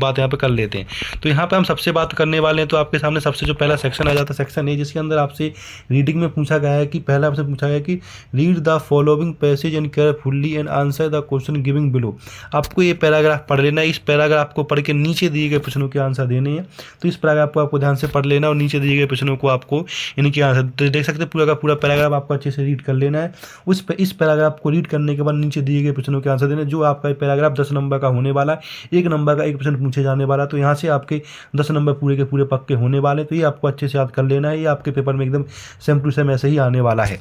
बात यहाँ पे कर लेते हैं। तो यहाँ पे हम सबसे बात करने वाले हैं, तो आपके सामने सबसे जो पहला सेक्शन आ जाता है सेक्शन ए, जिसके अंदर आपसे रीडिंग में पूछा गया है कि पहला आपसे पूछा गया कि read the following passage and carefully and answer the question giving below. आपको ये पैराग्राफ पढ़ लेना है, इस पैराग्राफ को पढ़ के नीचे दिए गए प्रश्नों के आंसर देने हैं। तो इस पैराग्राफ को आपको ध्यान से पढ़ लेना और नीचे दिए गए प्रश्नों को आपको इनके आंसर देख सकते हैं। पूरा का पूरा पैराग्राफ आपको अच्छे से रीड कर लेना है। इस पैराग्राफ को रीड करने के बाद नीचे दिए गए प्रश्नों के आंसर देने। जो आपका पैराग्राफ 10 नंबर का होने वाला है, 1 नंबर का 1% पूछे जाने वाला, तो यहाँ से आपके 10 नंबर पूरे के पूरे पक्के होने वाले। तो ये आपको अच्छे से याद कर लेना है, ये आपके पेपर में एकदम सेम टू सेम ऐसे ही आने वाला है।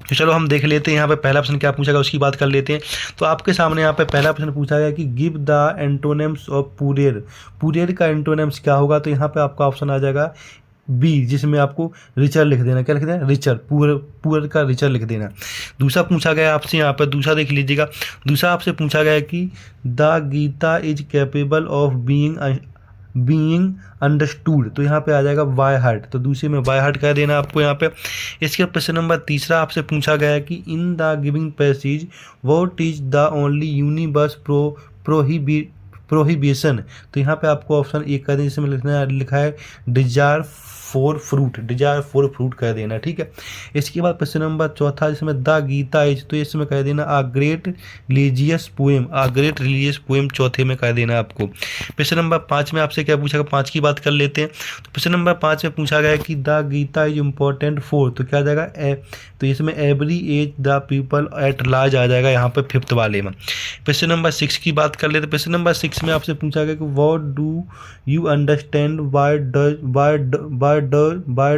तो चलो हम देख लेते हैं यहाँ पे पहला प्रश्न क्या पूछा गया, उसकी बात कर लेते हैं। तो आपके सामने यहाँ पे पहला प्रश्न पूछा गया कि गिव द एंटोनिम्स ऑफ पुरेर। पुरेर का एंटोनिम्स क्या होगा? तो यहाँ पे आपका ऑप्शन आ जाएगा बी, जिसमें आपको रिचर लिख देना। क्या लिख देना? रिचर। पुअर का रिचर लिख देना। दूसरा पूछा गया आपसे यहाँ पर, दूसरा देख लीजिएगा। दूसरा आपसे पूछा गया कि the Gita is capable of being understood. तो यहाँ पे आ जाएगा बाय हार्ट, तो दूसरे में बाय हार्ट कह देना आपको यहाँ पे। इसके प्रश्न नंबर तीसरा आपसे पूछा गया है कि in the giving passage what is the only universe prohibition. तो यहाँ पे आपको ऑप्शन ए कर देना, जिसमें लिखा है desire for fruit, desire for fruit कह देना। ठीक है। इसके बाद प्रश्न नंबर चौथा, जिसमें द गीता इज, तो इसमें कह देना आ ग्रेट रिलीजियस पोएम, आ ग्रेट रिलीजियस पोएम चौथे में कह देना आपको। प्रश्न नंबर 5 में आपसे क्या पूछा गया, 5 की बात कर लेते हैं। तो प्रश्न नंबर 5 में पूछा गया कि the Gita is important for, तो क्या आ जाएगा तो इसमें every age the people at large आ जाएगा यहाँ पर 5th वाले में। प्रश्न नंबर 6 की बात कर लेते हैं। प्रश्न नंबर 6 में आपसे पूछा गया कि what do you understand by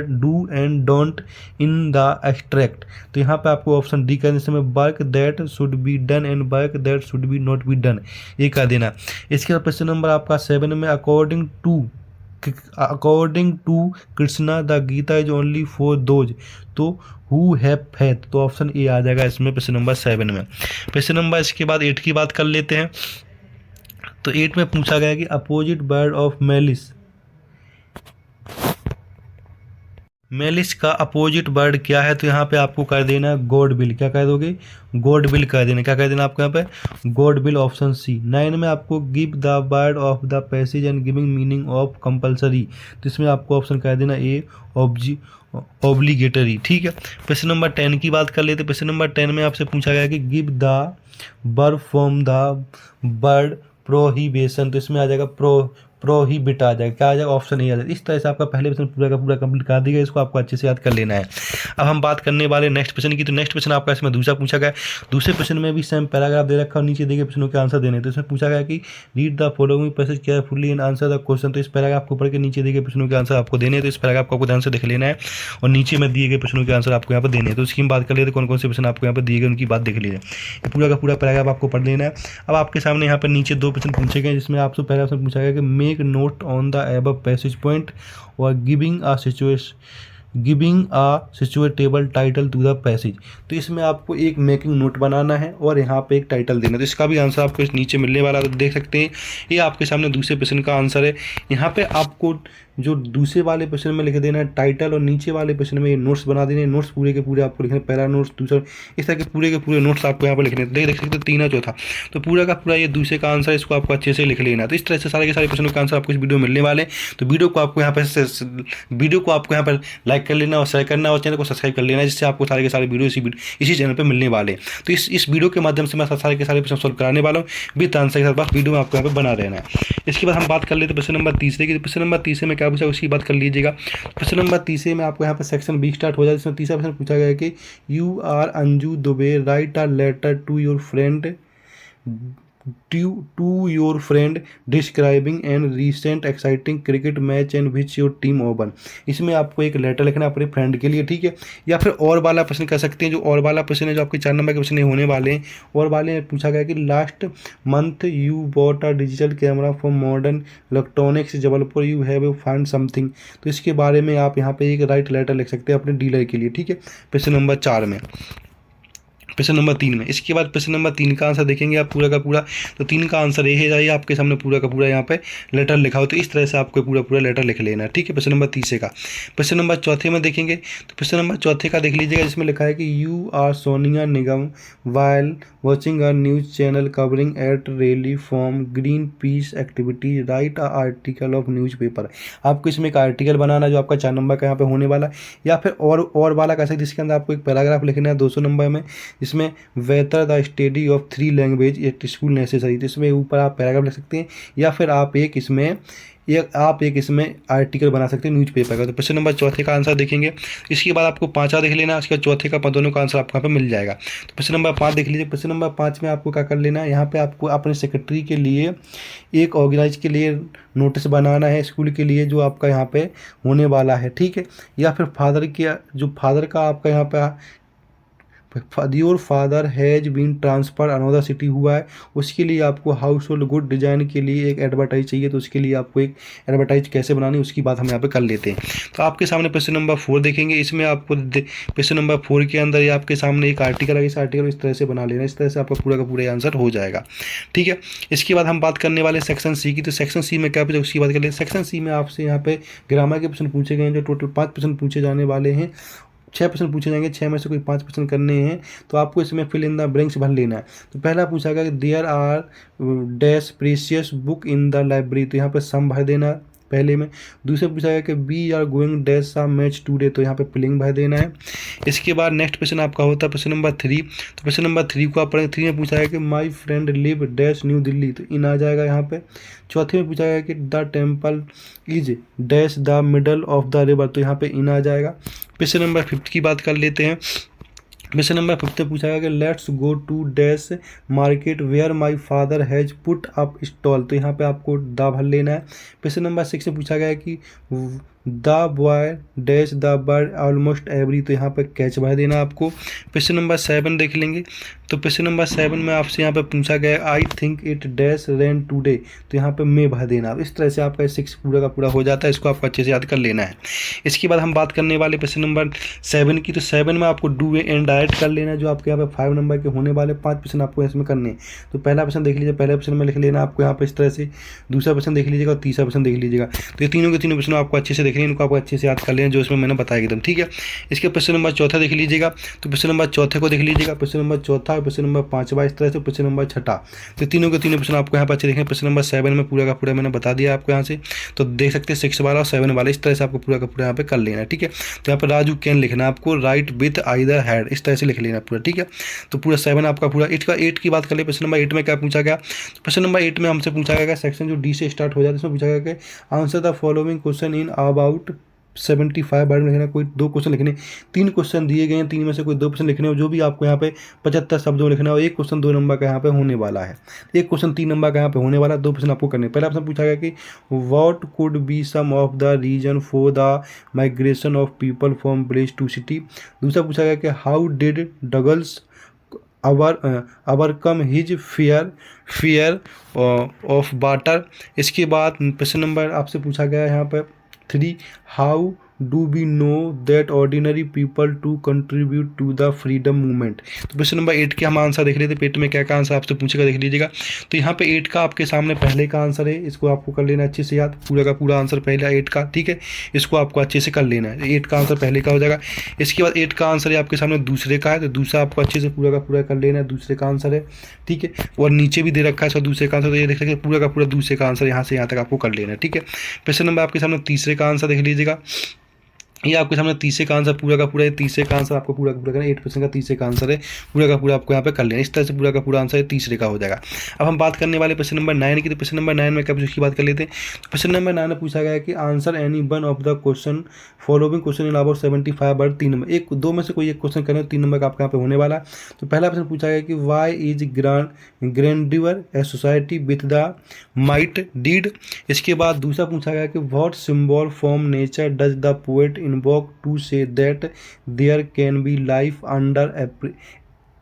do and don't in the extract. तो यहाँ पे आपको ऑप्शन डी करने से work that should be done and work that should be not be done, ये कह देना। इसके बाद प्रश्न नंबर आपका 7 में according to Krishna the Gita is only for those तो हु हैव फेथ, तो ऑप्शन ए आ जाएगा इसमें प्रश्न नंबर 7 में। प्रश्न नंबर इसके बाद 8 की बात कर लेते हैं। तो 8 में पूछा गया कि opposite word of malice, malice का अपोजिट वर्ड क्या है? तो यहाँ पे आपको कर देना गॉड विल। क्या कह दोगे? गॉड विल कह देना। क्या कह देना आपको यहाँ पे? God will, option C. 9 में आपको give the word of the passage and giving meaning of compulsory, तो इसमें आपको ऑप्शन कह देना ए ऑब्लिगेटरी। ठीक है। प्रश्न नंबर 10 की बात कर लेते। प्रश्न नंबर 10 में आपसे पूछा गया कि give the verb from the word prohibition, तो इसमें आ जाएगा प्रोहिबिट आ जाएगा। क्या आ जाएगा? ऑप्शन ए आ जाएगा। इस तरह से आपका पहले प्रश्न पूरा का पूरा कंप्लीट कर दिया, इसको आपको अच्छे से याद कर लेना है। अब हम बात करने वाले नेक्स्ट प्रश्न की। तो नेक्स्ट प्रश्न आपका इसमें दूसरा पूछा गया। दूसरे प्रश्न में भी सेम पैराग्राफ दे रखा और नीचे दिए गए प्रश्नों के आंसर देने। तो इसमें पूछा गया कि read the following passage carefully and answer the question. तो इस पैराग्राफ को पढ़ के नीचे दिए गए प्रश्नों के आंसर आपको देने हैं। तो इस पैराग्राफ को आपको ध्यान से देख लेना है और नीचे में दिए गए प्रश्नों के आंसर आपको यहाँ पर देने हैं। तो इसकी हम बात कर लेते, कौन कौन से प्रश्न आपको यहाँ पर दिए गए उनकी बात देख लीजिए। ये पूरा का पूरा पैराग्राफ आपको पढ़ लेना है। अब आपके सामने यहाँ पर नीचे 2 प्रश्न पूछे गए, जिसमें आपसे पहला प्रश्न पूछा गया कि make note on the above passage point और giving a suitable title to the passage. तो इसमें आपको एक मेकिंग नोट बनाना है और यहाँ पे एक टाइटल देना है। तो इसका भी आंसर आपको इस नीचे मिलने वाला, तो देख सकते हैं ये आपके सामने दूसरे प्रश्न का आंसर है। यहाँ पे आपको जो दूसरे वाले प्रश्न में लिख देना है टाइटल और नीचे वाले प्रश्न में ये नोट्स बना देने। नोट्स पूरे के पूरे आपको लिखने, पहला नोट्स, दूसरा, इस तरह के पूरे नोट्स आपको यहाँ पर लिखने। देख सकते हैं 3 और चौथा, तो पूरा का पूरा ये दूसरे का आंसर, इसको आपको अच्छे से लिख लेना। तो इस तरह से सारे के सारे प्रश्नों का आंसर आपको इस वीडियो में मिलने वाले। तो वीडियो को आपको यहाँ पर लाइक कर लेना और शेयर करना और चैनल को सब्सक्राइब कर लेना, जिससे आपको सारे के सारे वीडियो इसी चैनल पर मिलने वाले। तो इस वीडियो के माध्यम से मैं सारे के सारे प्रश्न सॉल्व कराने वाला हूँ विद आंसर के साथ। बस वीडियो में आपको यहाँ पर बना रहना है। इसके बाद हम बात कर लेते प्रश्न नंबर 30 की। प्रश्न नंबर 30 में क्या पूछा उसकी बात कर लीजिएगा। प्रश्न नंबर 30 में आपको यहाँ पर सेक्शन बी स्टार्ट हो जाए, जिसमें तीसरा प्रश्न पूछा गया कि you are Anju Dubey, write a letter to your friend describing and recent exciting cricket match and which your team won. इसमें आपको एक लेटर लिखना है अपने फ्रेंड के लिए। ठीक है। या फिर और वाला प्रश्न कर सकते हैं। जो और वाला प्रश्न है, जो आपके 4 नंबर के प्रश्न होने वाले हैं, और वाले में पूछा गया कि last month you bought a digital camera from modern electronics Jabalpur, you have find something. तो इसके बारे में आप यहाँ पे एक राइट लेटर लिख सकते हैं अपने डीलर के लिए। ठीक है। प्रश्न नंबर 4 में। क्वेश्चन नंबर 3 में। इसके बाद क्वेश्चन नंबर 3 का आंसर देखेंगे आप पूरा का पूरा, तो 3 का आंसर ये है, जाइए आपके सामने पूरा का पूरा यहाँ पे लेटर लिखा हो, तो इस तरह से आपको पूरा पूरा लेटर लिख लेना है, ठीक है। क्वेश्चन नंबर 30 का। क्वेश्चन नंबर 4 में देखेंगे, तो क्वेश्चन नंबर 4 का देख लीजिएगा, जिसमें लिखा है कि you are Sonia Nigam while watching a news channel covering at rally from Greenpeace activity write a article of newspaper. आपको इसमें एक आर्टिकल बनाना जो आपका 4 नंबर का यहाँ पे होने वाला है, या फिर और वाला कैसे, जिसके अंदर आपको एक पैराग्राफ लिखना है 200 नंबर में, इसमें whether the study of 3 language at school necessary, तो इसमें ऊपर आप पैराग्राफ लिख सकते हैं, या फिर आप एक इसमें आर्टिकल बना सकते हैं न्यूज़पेपर का। तो क्वेश्चन नंबर 4 का आंसर देखेंगे। इसके बाद आपको 5वां देख लेना, उसके बाद 4 का दोनों का आंसर आपको यहाँ पे मिल जाएगा। तो क्वेश्चन नंबर 5 देख लीजिए। क्वेश्चन नंबर 5 में आपको क्या कर लेना है, यहाँ पे आपको अपने सेक्रेटरी के लिए एक ऑर्गेनाइज के लिए नोटिस बनाना है स्कूल के लिए, जो आपका यहाँ पे होने वाला है, ठीक है। या फिर फादर का आपका यहाँ पे your father has been transfer another city हुआ है, उसके लिए आपको हाउस होल्ड गुड डिज़ाइन के लिए एक एडवर्टाइज चाहिए, तो उसके लिए आपको एक एडवर्टाइज कैसे बनानी है उसकी बात हम यहाँ पे कर लेते हैं। तो आपके सामने क्वेश्चन नंबर 4 देखेंगे। इसमें आपको क्वेश्चन नंबर 4 के अंदर ये आपके सामने एक आर्टिकल है, इस आर्टिकल इस तरह से बना लेना, इस तरह से आपका पूरा का पूरा आंसर हो जाएगा, ठीक है। इसके बाद हम बात करने वाले सेक्शन सी की। तो सेक्शन सी में क्या पूछा उसकी बात कर लेते हैं। सेक्शन सी में आपसे यहाँ पे ग्रामर के प्रश्न पूछे गए हैं, जो टोटल 5 प्रश्न पूछे जाने वाले हैं। 6 प्रश्न पूछे जाएंगे, 6 में से कोई 5 प्रश्न करने हैं, तो आपको इसमें फिल इन द ब्लैंक्स भर लेना है। तो पहला पूछा गया कि there are dash precious book in the library, तो यहाँ पे सम भर देना पहले में। दूसरे पूछा गया कि we are going dash a match today, तो यहाँ पे फिलिंग भर देना है। इसके बाद नेक्स्ट क्वेश्चन आपका होता है क्वेश्चन नंबर 3। तो क्वेश्चन नंबर 3 को आप पढ़ेंगे। 3 में पूछा है कि my friend live dash new Delhi, तो इन आ जाएगा यहाँ पे। चौथे में पूछा गया कि the temple is dash the middle of the river, तो यहाँ पे इन आ जाएगा। क्वेश्चन नंबर 5 की बात कर लेते हैं। क्वेश्चन नंबर 5 में पूछा गया कि let's go to dash market where my father has put up stall, तो यहाँ पे आपको द भर लेना है। क्वेश्चन नंबर 6 में पूछा गया कि the boy dash the bird almost every, तो यहाँ पे कैच भर देना आपको। क्वेश्चन नंबर 7 देख लेंगे। तो क्वेश्चन नंबर 7 में आपसे यहाँ पे पूछा गया I think it dash rain today, तो यहाँ पे मे भर देना। इस तरह से आपका 6 पूरा का पूरा हो जाता है, इसको आपको अच्छे से याद कर लेना है। इसके बाद हम बात करने वाले क्वेश्चन नंबर 7 की। तो 7 में आपको डू एंड डायरेक्ट कर लेना है, जो आपके यहाँ पे 5 नंबर के होने वाले 5 प्रश्न आपको इसमें करने हैं। तो पहला प्रश्न देख लीजिए, पहले प्रश्न में लिख लेना आपको यहाँ पे इस तरह से, दूसरा प्रश्न देख लीजिएगा और तीसरा प्रश्न देख लीजिएगा। तो ये तीनों के तीनों प्रश्न आपको अच्छे से देखने, इनको आपको अच्छे से याद कर लेना, जो इसमें मैंने बताया एकदम, ठीक है। इसके प्रश्न नंबर 4 देख लीजिएगा। तो प्रश्न नंबर 4 को देख लीजिएगा, प्रश्न नंबर 4 और प्रश्न नंबर 5 इस तरह से, प्रश्न नंबर 6। तो तीनों के तीनों प्रश्न आपको यहाँ पर अच्छे देखें। प्रश्न नंबर 7 में पूरा का पूरा मैंने बता दिया आपको यहाँ से, तो देख सकते हैं 6 वाला और 7 वाला, इस तरह से आपको पूरा का पूरा यहाँ पे कर लेना है, ठीक है। तो यहाँ पर राजू कैन लिखना है आपको, राइट विथ आइदर हैड, इस तरह से लिख लेना पूरा, ठीक है। तो पूरा 7 आपका पूरा। 8 की बात कर ले। प्रश्न नंबर 8 में क्या पूछा गया, प्रश्न नंबर 8 में हमसे पूछा गया सेक्शन जो डी से स्टार्ट हो जाता है, इसमें पूछा गया कि answer the following question in about 75 word में लिखना। कोई 2 क्वेश्चन लिखने, 3 क्वेश्चन दिए गए हैं, 3 में से कोई 2 प्रश्न लिखने हो, जो भी आपको यहाँ पे 75 शब्दों में लिखना हो। एक क्वेश्चन 2 नंबर का यहाँ पे होने वाला है, एक क्वेश्चन 3 नंबर का यहाँ पे होने वाला है, 2 प्रश्न आपको करने। पहला प्रश्न पूछा गया कि what could be some of the reason for the migration of people from village to city. दूसरा पूछा गया कि how did Douglas overcome his fear of water. इसके बाद प्रश्न नंबर आपसे पूछा गया है यहाँ पर 3, how do we know that ordinary people to contribute to the freedom movement. तो क्वेश्चन नंबर 8 के हम आंसर देख लेते, पेट में क्या क्या आंसर आपसे पूछेगा देख लीजिएगा। तो यहाँ पे 8 का आपके सामने पहले का आंसर है, इसको आपको कर लेना अच्छे से याद, पूरा का पूरा आंसर पहला 8 का, ठीक है। इसको आपको अच्छे से कर लेना है, 8 का आंसर पहले का हो जाएगा। इसके बाद 8 का आंसर है आपके सामने दूसरे का है, तो दूसरा आपको अच्छे से पूरा का पूरा कर लेना है, दूसरे का आंसर है, ठीक है। और नीचे भी दे रखा है इसका दूसरे का आंसर, तो ये देख सकते हैं पूरा का पूरा दूसरे का आंसर यहाँ से यहाँ तक आपको कर लेना है, ठीक है। प्रश्न नंबर आपके सामने तीसरे का आंसर देख लीजिएगा, ये आपके सामने तीसरे का आंसर पूरा का पूरा है, तीसरे का आंसर आपको पूरा का पूरा करना, 8% का तीसरे का आंसर है, पूरा का पूरा आपको यहाँ पे कर लेना। इस तरह से पूरा का पूरा आंसर तीसरे का हो जाएगा। अब हम बात करने वाले प्रश्न नंबर 9 की। तो प्रश्न नंबर 9 में क्या उसकी बात कर लेते हैं। प्रश्न नंबर 9 में पूछा गया है कि answer any one of the question following question in about 75 word. 3 number, एक 2 में से कोई एक क्वेश्चन करें, 3 नंबर का आपके यहाँ पे होने वाला है। तो पहला प्रश्न पूछा गया कि why is grandeur a society with the might deed. इसके बाद दूसरा पूछा गया कि what symbol from nature does the poet invoke to say that there can be life under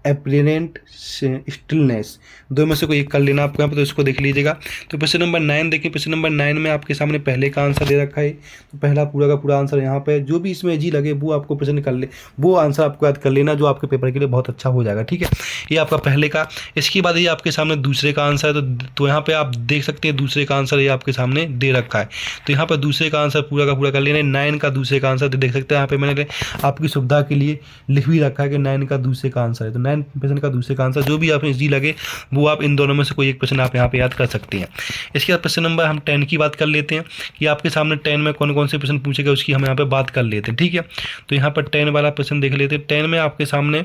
apparent stillness, दो में से कोई एक कर लेना आपको यहाँ पे, तो इसको देख लीजिएगा। तो क्वेश्चन नंबर 9 देखिए, क्वेश्चन नंबर 9 में आपके सामने पहले का आंसर दे रखा है, तो पहला पूरा का पूरा आंसर यहाँ पे, जो भी इसमें जी लगे वो आपको प्रश्न कर ले, वो आंसर आपको याद कर लेना, जो आपके पेपर के लिए बहुत अच्छा हो जाएगा, ठीक है। ये आपका पहले का। इसके बाद ये आपके सामने दूसरे का आंसर है, तो यहाँ पे आप देख सकते हैं दूसरे का आंसर ये आपके सामने दे रखा है, तो यहाँ पर दूसरे का आंसर पूरा का पूरा कर लेना। 9 का दूसरे का आंसर देख सकते हैं यहाँ पे, मैंने आपकी सुविधा के लिए लिख भी रखा है कि 9 का दूसरे का आंसर है, तो 9% का दूसरे का आंसर जो भी आपने जी लगे वो आप इन दोनों में से कोई एक प्रश्न आप यहाँ पे याद कर सकते हैं। इसके बाद प्रश्न नंबर हम 10 की बात कर लेते हैं कि आपके सामने 10 में कौन कौन से प्रश्न पूछे गए उसकी हम यहाँ पे बात कर लेते हैं, ठीक है। तो यहाँ पर 10 वाला प्रश्न देख लेते हैं। 10 में आपके सामने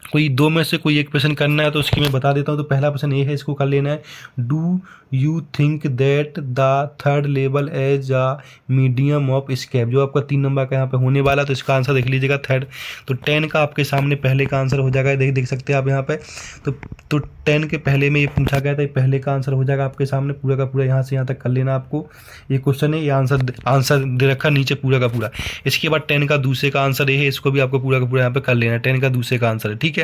कोई दो में से कोई एक प्रश्न करना है, तो उसकी मैं बता देता हूँ। तो पहला प्रश्न ये है, इसको कर लेना है, do you think that the third level as a medium of escape, जो आपका 3 नंबर का यहाँ पे होने वाला, तो इसका आंसर देख लीजिएगा थर्ड। तो 10 का आपके सामने पहले का आंसर हो जाएगा, देख सकते हैं आप यहाँ पे। तो 10 के पहले में ये पूछा गया था, ये पहले का आंसर हो जाएगा आपके सामने, पूरा का पूरा यहाँ से यहाँ तक कर लेना आपको। ये क्वेश्चन है, ये आंसर दे रखा नीचे पूरा का पूरा। इसके बाद 10 का दूसरे का आंसर ये है, इसको भी आपको पूरा का पूरा यहाँ पे कर लेना है, 10 का दूसरे का आंसर है, ठीक है।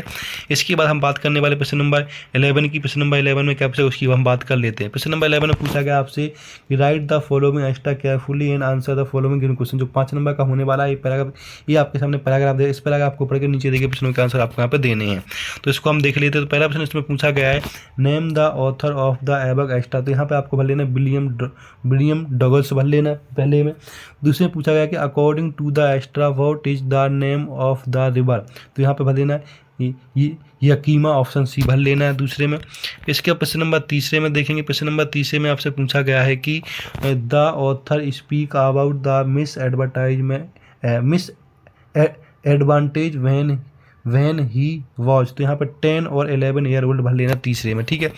इसके बाद हम बात करने वाले प्रश्न नंबर 11 की। प्रश्न नंबर 11 में क्या पूछा उसकी हम बात कर लेते हैं। प्रश्न नंबर 11 में पूछा गया आपसे कि right the following extra carefully and answer the following given question, जो 5 नंबर का होने वाला है। ये पैराग्राफ, ये आपके सामने पैराग्राफ दे, इस पैराग्राफ आपको पढ़ के नीचे देखिए प्रश्नों के आंसर आपको यहाँ पे देने हैं, तो इसको हम देख लेते हैं। तो पहला प्रश्न इसमें पूछा गया है, name the author of the above extra, तो यहाँ पे आपको भर लेना विलियम डगलस भर लेना पहले में। दूसरे में पूछा गया कि according to the extra what is the name of the river, तो यहाँ पे भर देना ये यकीमा, ऑप्शन सी भर लेना है दूसरे में। इसके प्रश्न नंबर तीसरे में देखेंगे। प्रश्न नंबर तीसरे में आपसे पूछा गया है कि the author speak about the miss advantage when he was, तो यहाँ पर 10 और 11 ईयर ओल्ड भर लेना तीसरे में, ठीक है।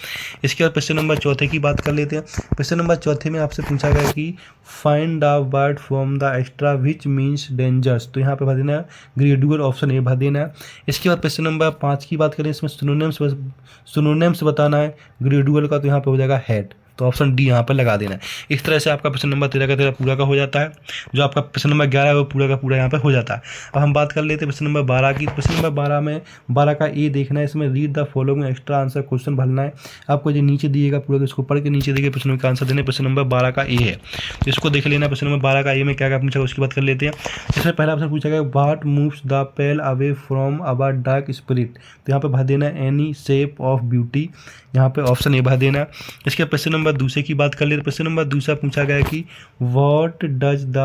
इसके बाद प्रश्न नंबर चौथे की बात कर लेते हैं। प्रश्न नंबर चौथे में आपसे पूछा गया कि find the word from the extra which means dangers, तो यहाँ पे भर देना है ग्रेडुअल, ऑप्शन ए भर देना है। इसके बाद प्रश्न नंबर 5 की बात करें, इसमें सिनोनिम्स बताना है ग्रेडुअल का, तो यहाँ पे हो जाएगा हेड, तो ऑप्शन डी यहाँ पर लगा देना है। इस तरह से आपका प्रश्न नंबर 13 का 13 पूरा का हो जाता है। जो आपका प्रश्न नंबर 11 है वो पूरा का पूरा यहाँ पर हो जाता है। अब हम बात कर लेते हैं प्रश्न नंबर 12 की। प्रश्न नंबर 12 में 12 का ए देखना है, इसमें read the following extra answer question भरना है आपको, जो नीचे दिएगा पूरा, इसको पढ़ के नीचे देखिए प्रश्नों का आंसर देने। प्रश्न नंबर 12 का ए है, तो इसको देख लेना। प्रश्न नंबर 12 का ए में क्या क्या पूछा उसकी बात कर लेते हैं। इसमें पहला प्रश्न पूछा गया, what moves the pale away from our dark spirit, तो यहाँ पे भर देना है एनी शेप ऑफ ब्यूटी, यहाँ पे ऑप्शन ए भर देना है। इसके प्रश्न नंबर दूसरे की बात कर लेते। प्रश्न नंबर दूसरा पूछा गया कि what does the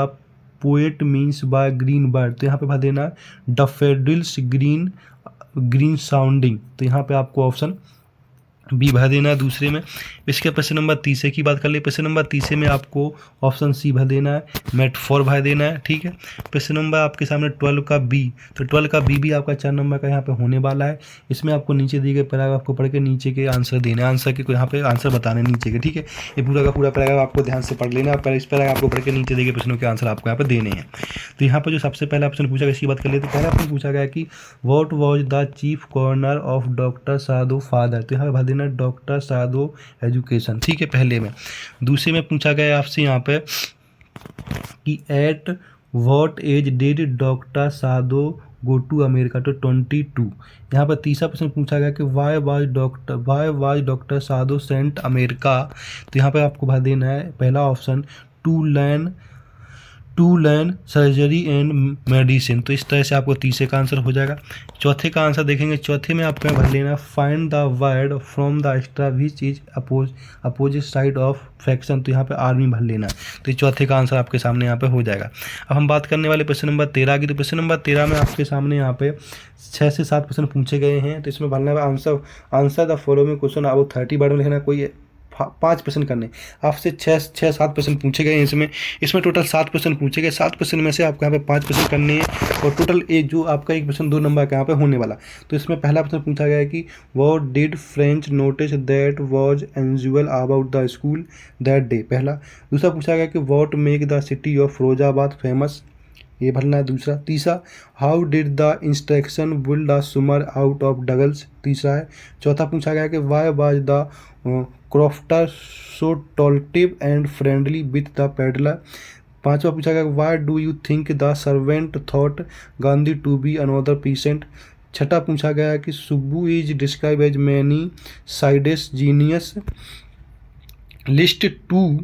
poet means by green bird, तो यहाँ पे भर देना डैफोडिल्स ग्रीन साउंडिंग, तो यहाँ पे आपको ऑप्शन बी भर देना है दूसरे में। इसके प्रश्न नंबर तीसरे की बात कर ले। प्रश्न नंबर तीसरे में आपको ऑप्शन सी भर देना है, मेटाफोर भर देना है, ठीक है। प्रश्न नंबर आपके सामने 12 का बी, तो 12 का बी भी आपका 4 नंबर का यहाँ पे होने वाला है। इसमें आपको नीचे दिए गए पैराग्राफ को पढ़ के नीचे के आंसर देना है, आंसर के यहाँ पे आंसर बताने नीचे के, ठीक है। ये पूरा का पूरा पैराग्राफ आपको ध्यान से पढ़ लेना है, इस पैराग्राफ को पढ़ के नीचे दिए गए प्रश्नों के आंसर आपको यहाँ पे देने हैं। तो यहाँ पर जो सबसे पहला प्रश्न पूछा गया इसकी बात कर लेते। पहला प्रश्न पूछा गया कि what was the chief corner of doctor Sadhu father, तो यहाँ पे भर देना डॉक्टर साधु एजुकेशन, ठीक है, पहले में। दूसरे में पूछा गया आपसे यहाँ पे कि at what age did doctor Sadhu go to America, तो 22। यहाँ पर तीसरा प्रश्न पूछा गया कि why was doctor Sadhu sent America, तो यहाँ पे आपको भर देना है पहला option to learn surgery and medicine, तो इस तरह से आपको तीसरे का आंसर हो जाएगा। चौथे का आंसर देखेंगे। चौथे में आपको भर लेना find the word from the extra which is opposite side of fraction, तो यहाँ पे आर्मी भर लेना, तो ये चौथे का आंसर आपके सामने यहाँ पे हो जाएगा। अब हम बात करने वाले प्रश्न नंबर 13 की। तो प्रश्न नंबर 13 में आपके सामने यहाँ पे 6 से 7 प्रश्न पूछे गए हैं, तो इसमें भरना है answer the following question about 30 word में लिखना, कोई 5 प्रश्न करने। आपसे 6-7 प्रश्न पूछे गए हैं। इसमें टोटल 7 प्रश्न पूछे गए। 7 प्रश्न में से आपको यहाँ पे 5 प्रश्न करने हैं, और टोटल जो आपका एक प्रश्न 2 नंबर का यहाँ पे होने वाला। तो इसमें पहला प्रश्न पूछा गया है कि what did French notice that was unusual about the school that day, पहला। दूसरा पूछा गया कि what make the city of Firozabad famous, ये भरना है दूसरा। तीसरा, how did the instruction build the swimmer out of Douglas, तीसरा है। चौथा पूछा गया कि why was the crofter so talkative and friendly with the peddler. पांचवा पूछा गया why do you think the servant thought Gandhi to be another patient. छठा पूछा गया है कि Subbu is describe as many sided genius, list two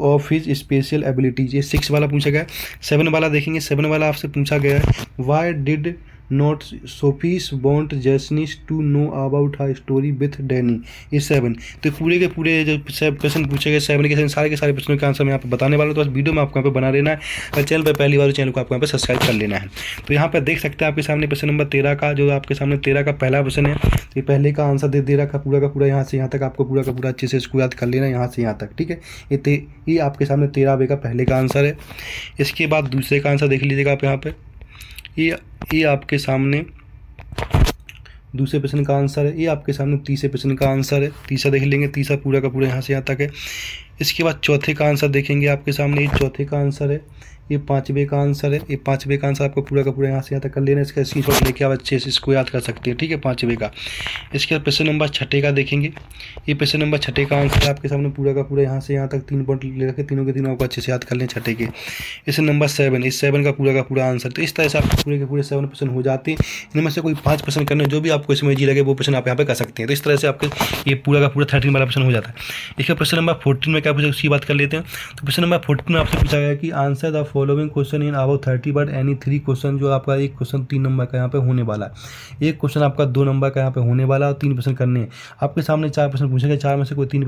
of his special abilities. ये 6 वाला पूछा गया है। 7 वाला देखेंगे। 7 वाला आपसे पूछा गया है why did not Sophie want Jansie to know about her story with Danny. ये 7। तो पूरे के पूरे जो प्रश्न पूछे गए 7 के सारे के सारे प्रश्नों का आंसर मैं यहाँ पे बताने वाला हूँ। तो बस वीडियो में आपको यहाँ पे बना लेना है और चैनल पर पहली बार चैनल को आपको यहाँ पे सब्सक्राइब कर लेना है। तो यहाँ पर देख सकते हैं आपके सामने प्रश्न नंबर 13 का, जो आपके सामने 13 का पहला प्रश्न है। तो पहले का आंसर दे रखा पूरा का पूरा, यहाँ से यहाँ तक आपको पूरा का पूरा अच्छे से इसको याद कर लेना है, यहाँ से यहाँ तक, ठीक है। ये आपके सामने 13 का पहले का आंसर है। इसके बाद दूसरे का आंसर देख लीजिएगा आप यहाँ पे। ये आपके सामने दूसरे प्रश्न का आंसर है। ये आपके सामने तीसरे प्रश्न का आंसर है। तीसरा देख लेंगे। तीसरा पूरा का पूरा यहाँ से यहाँ तक है। इसके बाद चौथे का आंसर देखेंगे आपके सामने। ये चौथे का आंसर है। ये 5वें का आंसर है। ये 5वें का आंसर आपको पूरा का पूरा यहाँ से यहाँ तक कर लेना है। इसका स्क्रीनशॉट लेके आप अच्छे से इसको याद कर सकते हैं, ठीक है, 5वें का। इसके बाद प्रश्न नंबर 6 का देखेंगे। ये प्रश्न नंबर 6 का आंसर है आपके सामने पूरा का पूरा यहाँ से यहाँ तक 3 पॉइंट ले रखे, तीनों के तीनों आपको अच्छे से याद कर लें 6 के। इस नंबर 7, इस 7 का पूरा आंसर। तो इस तरह से आपके पूरे के पूरे 7 प्रश्न हो जाते हैं। इनमें से कोई 5 प्रश्न करने, जो भी आपको इसमें इजी लगे वो प्रश्न आप यहाँ पे कर सकते हैं। तो इस तरह से आपके ये पूरा का पूरा 13 वाला प्रश्न हो जाता है। इसका प्रश्न नंबर 14 में क्या पूछा उसकी बात कर लेते हैं। तो प्रश्न नंबर 14 में आपसे पूछा गया कि answer the following question in about 30 word any 3 question. जो आपका एक क्वेश्चन 3 नंबर का यहाँ पे होने वाला है, एक क्वेश्चन आपका 2 नंबर का यहाँ पे होने वाला है और 3 प्रश्न करने हैं। आपके सामने 4 प्रश्न पूछे गए, 4 में से कोई 3